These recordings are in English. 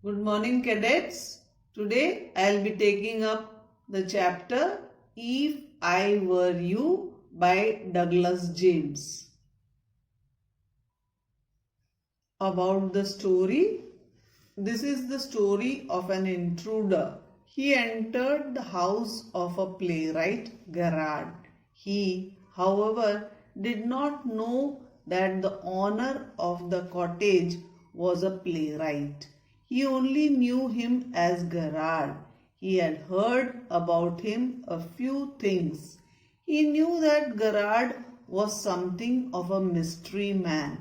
Good morning, cadets. Today I'll be taking up the chapter If I Were You by Douglas James. About the story. This is the story of an intruder. He entered the house of a playwright, Gerard. He, however, did not know that the owner of the cottage was a playwright. He only knew him as Gerard. He had heard about him a few things. He knew that Gerard was something of a mystery man.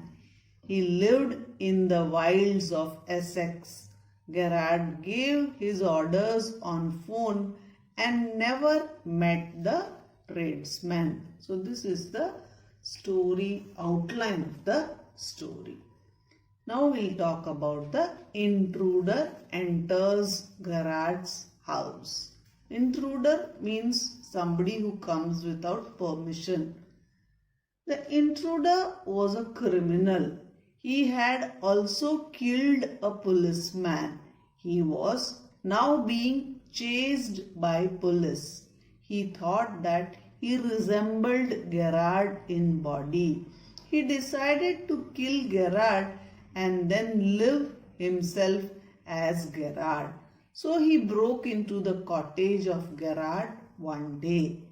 He lived in the wilds of Essex. Gerard gave his orders on phone and never met the tradesman. So this is the story outline of the story. Now we'll talk about the intruder enters Gerard's house. Intruder means somebody who comes without permission. The intruder was a criminal. He had also killed a policeman. He was now being chased by police. He thought that he resembled Gerard in body. He decided to kill Gerard and then live himself as Gerard. So he broke into the cottage of Gerard one day.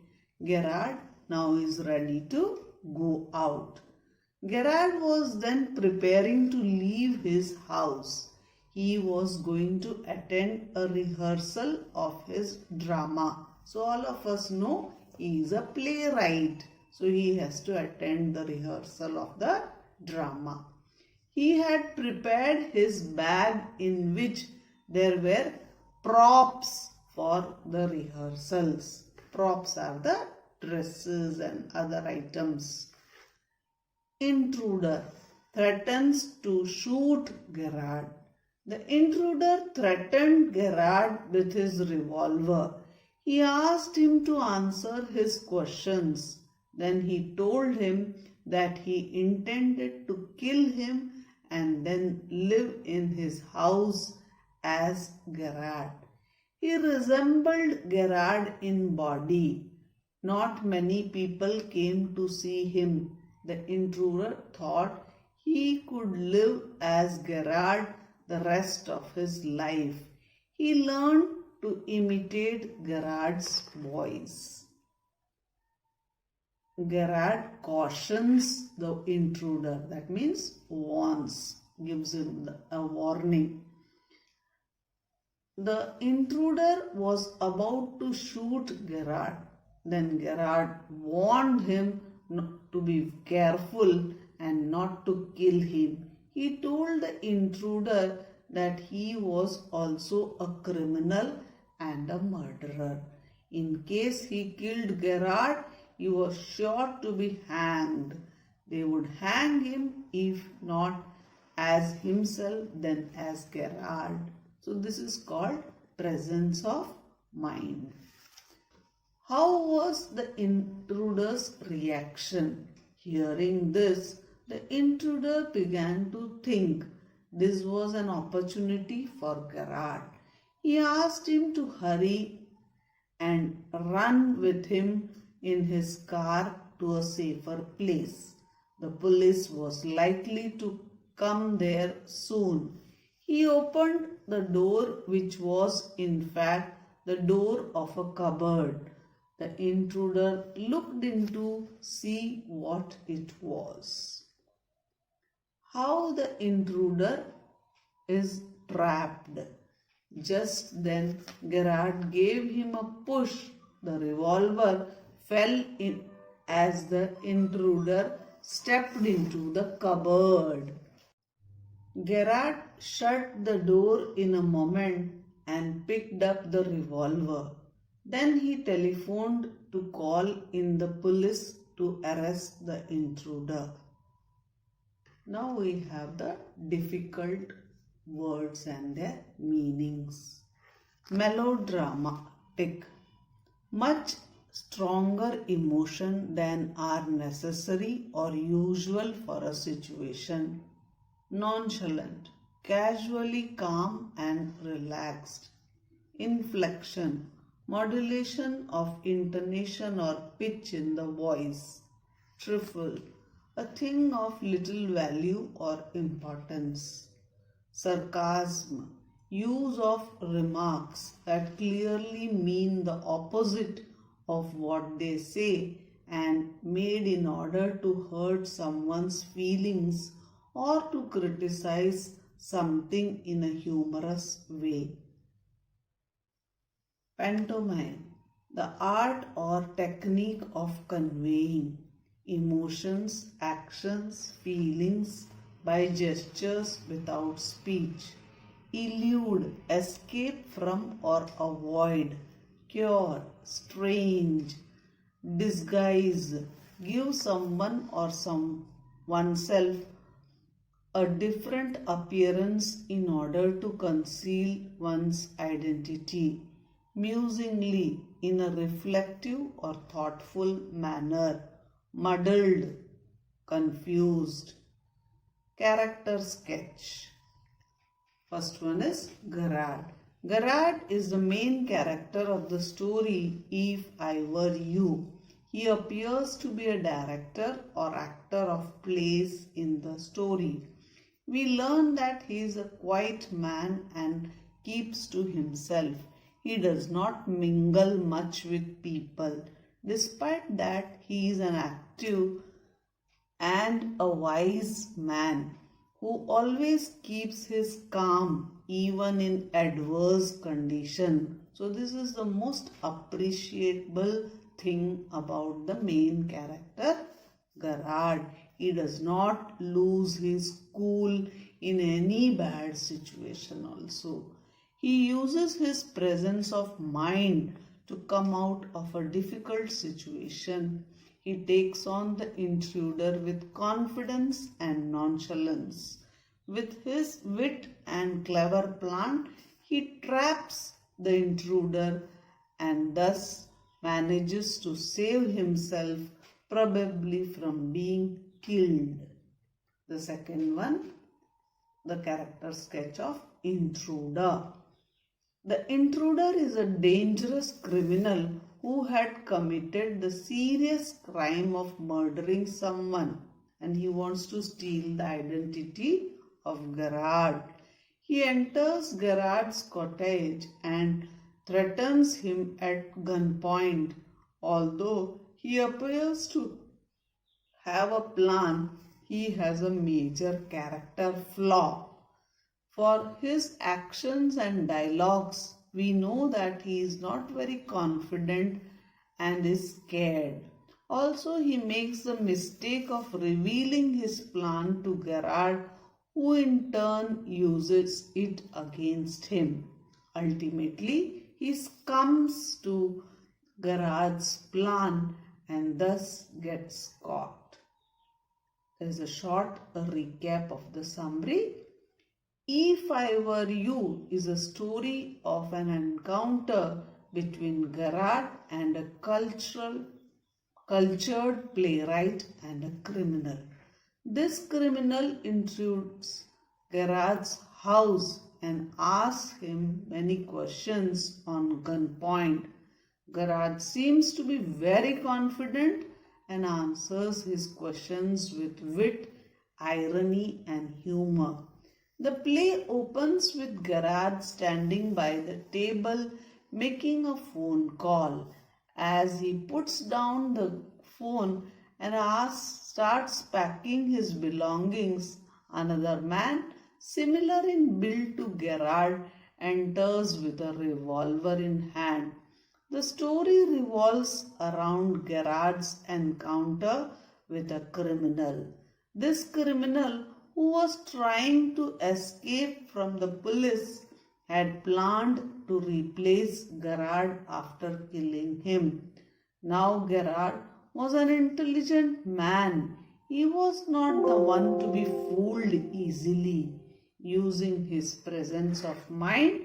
Gerard now is ready to go out. Gerard was then preparing to leave his house. He was going to attend a rehearsal of his drama. So all of us know he is a playwright. So he has to attend the rehearsal of the drama. He had prepared his bag in which there were props for the rehearsals. Props are the dresses and other items. Intruder threatens to shoot Gerard. The intruder threatened Gerard with his revolver. He asked him to answer his questions. Then he told him that he intended to kill him and then live in his house as Gerard. He resembled Gerard in body. Not many people came to see him. The intruder thought he could live as Gerard the rest of his life. He learned to imitate Gerard's voice. Gerard cautions the intruder, that means warns, gives him a warning. The intruder was about to shoot Gerard. Then Gerard warned him to be careful and not to kill him. He told the intruder that he was also a criminal and a murderer. In case he killed Gerard, he was sure to be hanged. They would hang him, if not as himself, then as Gerard. So this is called presence of mind. How was the intruder's reaction? Hearing this, the intruder began to think this was an opportunity for Gerard. He asked him to hurry and run with him in his car to a safer place. The police was likely to come there soon. He opened the door, which was in fact the door of a cupboard. The intruder looked in to see what it was. How the intruder is trapped. Just then Gerard gave him a push. The revolver fell in as the intruder stepped into the cupboard. Gerard shut the door in a moment and picked up the revolver. Then he telephoned to call in the police to arrest the intruder. Now we have the difficult words and their meanings. Melodramatic. Much stronger emotion than are necessary or usual for a situation. Nonchalant. casually calm and relaxed. Inflection, modulation of intonation or pitch in the voice. Trifle, a thing of little value or importance. Sarcasm, use of remarks that clearly mean the opposite of what they say and made in order to hurt someone's feelings or to criticize something in a humorous way. Pantomime, the art or technique of conveying emotions, actions, feelings by gestures without speech. Elude, escape from or avoid. Cure, strange. Disguise, give someone or oneself a different appearance in order to conceal one's identity. Musingly, in a reflective or thoughtful manner. Muddled, confused. Character sketch. First one is Garad. Garad is the main character of the story If I Were You. He appears to be a director or actor of plays in the story. We learn that he is a quiet man and keeps to himself. He does not mingle much with people. Despite that, he is an active and a wise man who always keeps his calm even in adverse condition. So this is the most appreciable thing about the main character, Garad. He does not lose his cool in any bad situation also. He uses his presence of mind to come out of a difficult situation. He takes on the intruder with confidence and nonchalance. With his wit and clever plan, he traps the intruder and thus manages to save himself, probably from being killed. The second one, the character sketch of intruder. The intruder is a dangerous criminal who had committed the serious crime of murdering someone, and he wants to steal the identity of Garad. He enters Garad's cottage and threatens him at gunpoint. Although he appears to have a plan, he has a major character flaw. For his actions and dialogues, we know that he is not very confident and is scared. Also, he makes the mistake of revealing his plan to Gerard, who in turn uses it against him. Ultimately, he succumbs to Gerard's plan and thus gets caught. There is a short recap of the summary. If I Were You is a story of an encounter between Gerard and a cultured playwright and a criminal. This criminal intrudes Gerard's house and asks him many questions on gunpoint. Gerard seems to be very confident and answers his questions with wit, irony and humor. The play opens with Gerard standing by the table making a phone call. As he puts down the phone and starts packing his belongings, another man, similar in build to Gerard, enters with a revolver in hand. The story revolves around Gerard's encounter with a criminal. This criminal, who was trying to escape from the police, had planned to replace Gerard after killing him. Now Gerard was an intelligent man. He was not the one to be fooled easily. Using his presence of mind,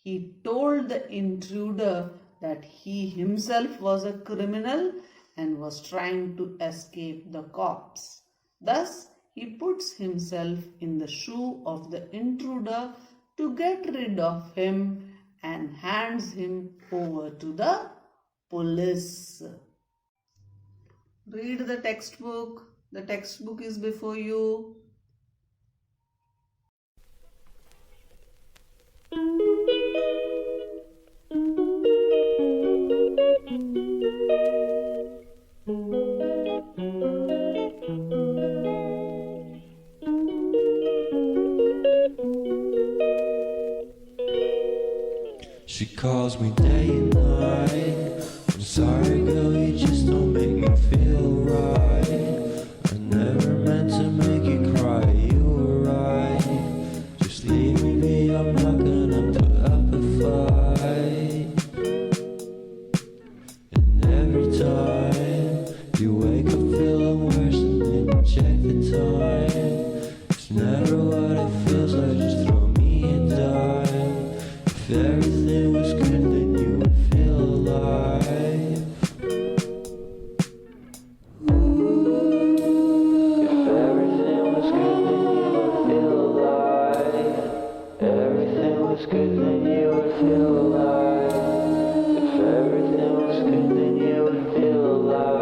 he told the intruder that he himself was a criminal and was trying to escape the cops. Thus, He puts himself in the shoe of the intruder to get rid of him and hands him over to the police. Read the textbook. The textbook is before you. She calls me day and night. I'm sorry, girl, you just don't make me feel right. I never meant to make you cry, you were right. Just leave me be, I'm not gonna put up a fight. And every time you wake up feeling worse and then you check the time. It's never what it feels like, just throw me a dime. If everything was good, then you would feel alive. If everything was good, then you would feel alive. Everything was good, then you would feel alive. If everything was good, then you would feel alive.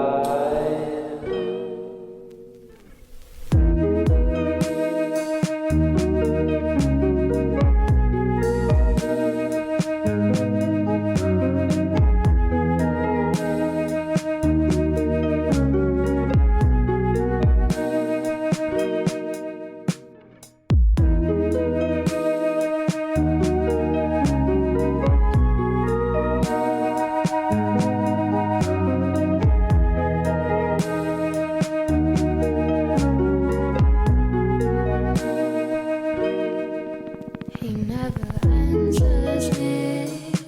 He never answers me.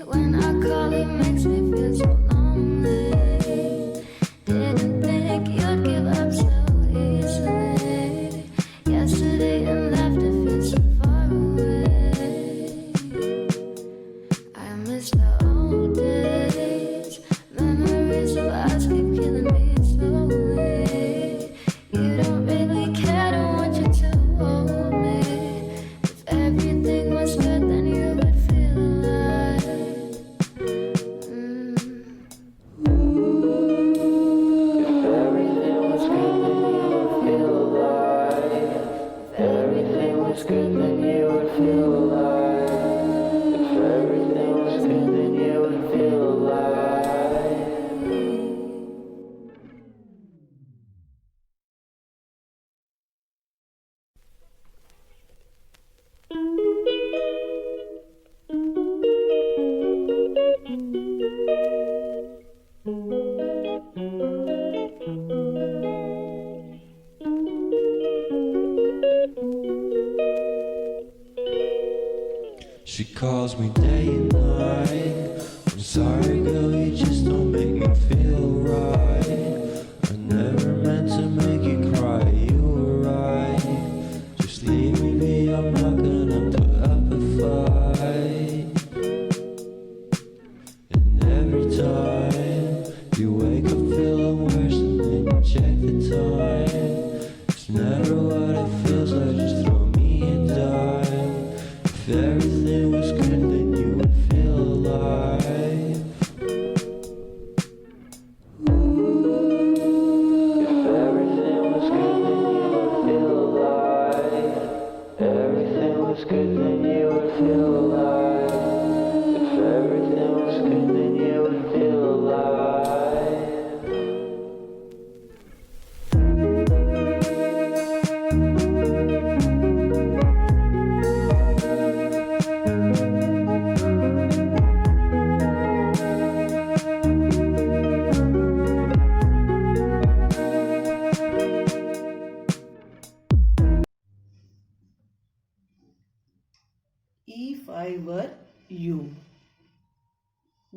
When I call, he makes me feel so lonely. Didn't think you'd give up so easily. Yesterday and laughter feels so far away. I miss the old days. Memories of us keep killing me slowly. You don't really care, don't want you to hold me. If everything was good, then you would feel alive. If everything was good, then you would feel alive. If everything was good, then you would feel alive. If everything was good, then you would feel alive. She calls me day and night. I'm sorry, girl, you just don't make me feel right. I never meant to make you cry, you were right. Just leave me be, I'm not gonna put up a fight. And every time you wake up feeling worse and then you check the time. It's never what it feels like, just throw me a dime. If everything was good, then you would feel alive. If everything was good, then you would feel alive. Everything was good, then you would feel alive. If everything was good, then you would feel alive. If I were you.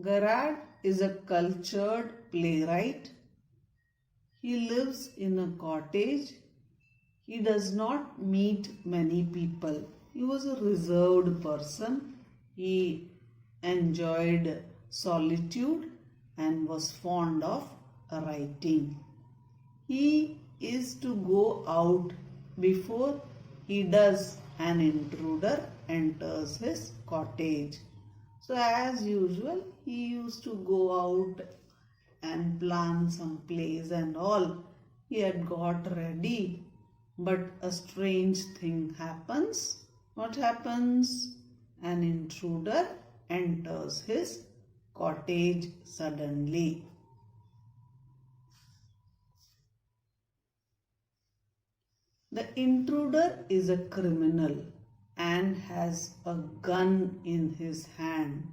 Gerard is a cultured playwright. He lives in a cottage. He does not meet many people. He was a reserved person. He enjoyed solitude and was fond of writing. He is to go out before he does, an intruder enters his cottage. So, as usual, he used to go out and plan some plays and all. He had got ready, but a strange thing happens. What happens? An intruder enters his cottage suddenly. The intruder is a criminal and has a gun in his hand.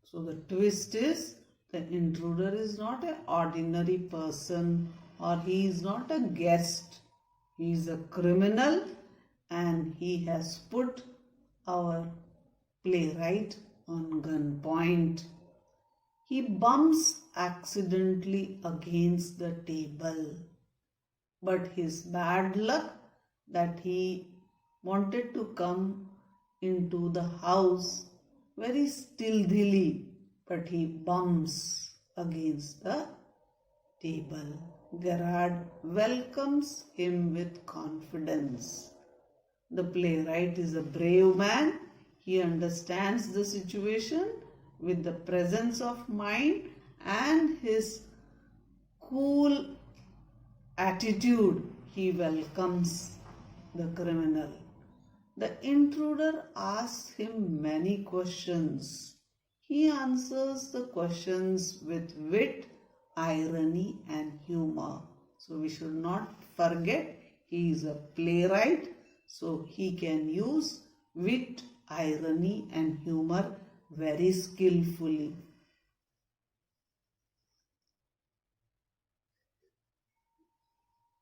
So the twist is the intruder is not an ordinary person or he is not a guest. He is a criminal and he has put our playwright on gunpoint. He bumps accidentally against the table. But his bad luck that he wanted to come into the house very stealthily, but he bumps against the table. Gerard welcomes him with confidence. The playwright is a brave man. He understands the situation with the presence of mind and his cool attitude. He welcomes the criminal. The intruder asks him many questions. He answers the questions with wit, irony, and humor. So we should not forget he is a playwright, so he can use wit, irony, and humor very skillfully.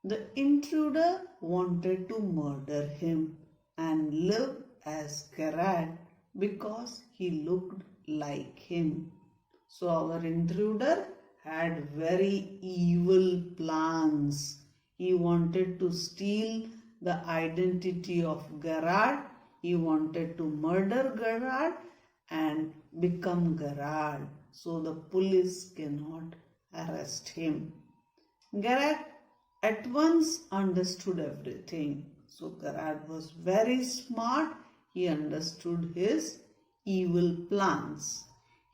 The intruder wanted to murder him and live as Gerard because he looked like him. So our intruder had very evil plans. He wanted to steal the identity of Gerard. He wanted to murder Gerard and become Gerard so the police cannot arrest him. Gerard at once understood everything. So Gerard was very smart. He understood his evil plans.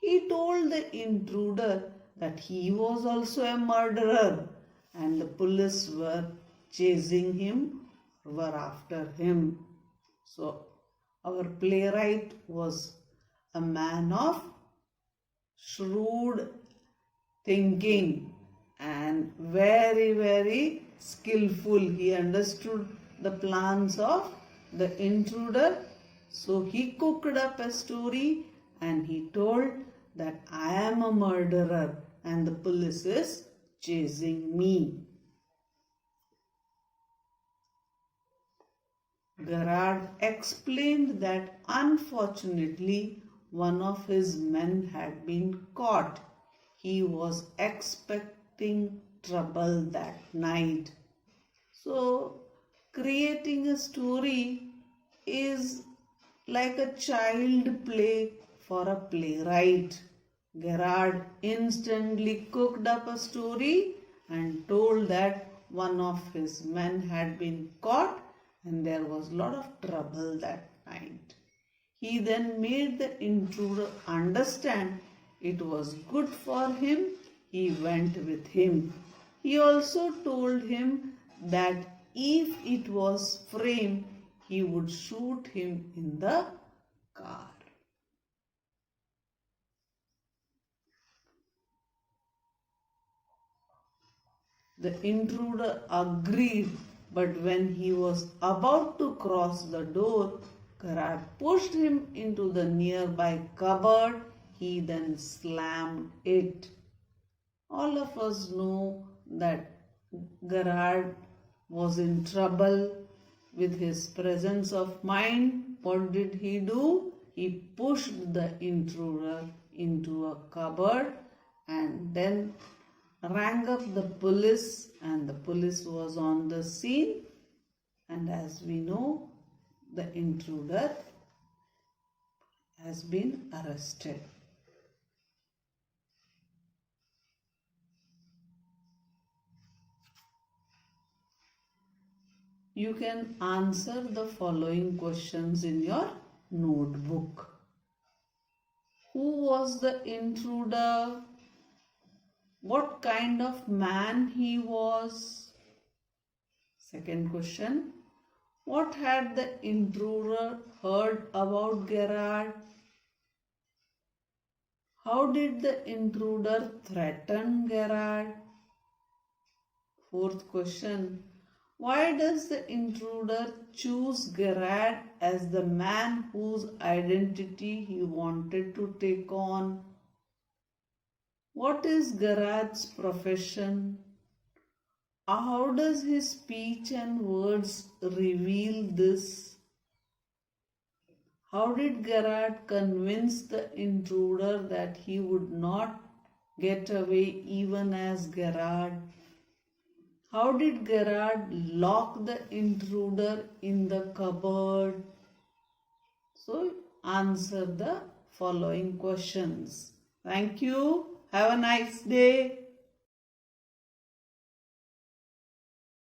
He told the intruder that he was also a murderer and the police were chasing him, were after him. So our playwright was a man of shrewd thinking and very, very skillful. He understood the plans of the intruder. So he cooked up a story and he told that I am a murderer and the police is chasing me. Gerard explained that unfortunately one of his men had been caught. He was expecting trouble that night. So, creating a story is like a child play for a playwright. Gerard instantly cooked up a story and told that one of his men had been caught and there was a lot of trouble that night. He then made the intruder understand it was good for him. He went with him. He also told him that if it was framed, he would shoot him in the car. The intruder agreed, but when he was about to cross the door, Gerard pushed him into the nearby cupboard. He then slammed it. All of us know that Gerard was in trouble with his presence of mind. What did he do? He pushed the intruder into a cupboard and then rang up the police, and the police was on the scene, and as we know, the intruder has been arrested. you can answer the following questions in your notebook. Who was the intruder? What kind of man he was? Second question. What had the intruder heard about Gerard? How did the intruder threaten Gerard? Fourth question. Why does the intruder choose Gerard as the man whose identity he wanted to take on? What is Gerard's profession? How does his speech and words reveal this? How did Gerard convince the intruder that he would not get away even as Gerard? How did Gerard lock the intruder in the cupboard? So answer the following questions. Thank you. Have a nice day.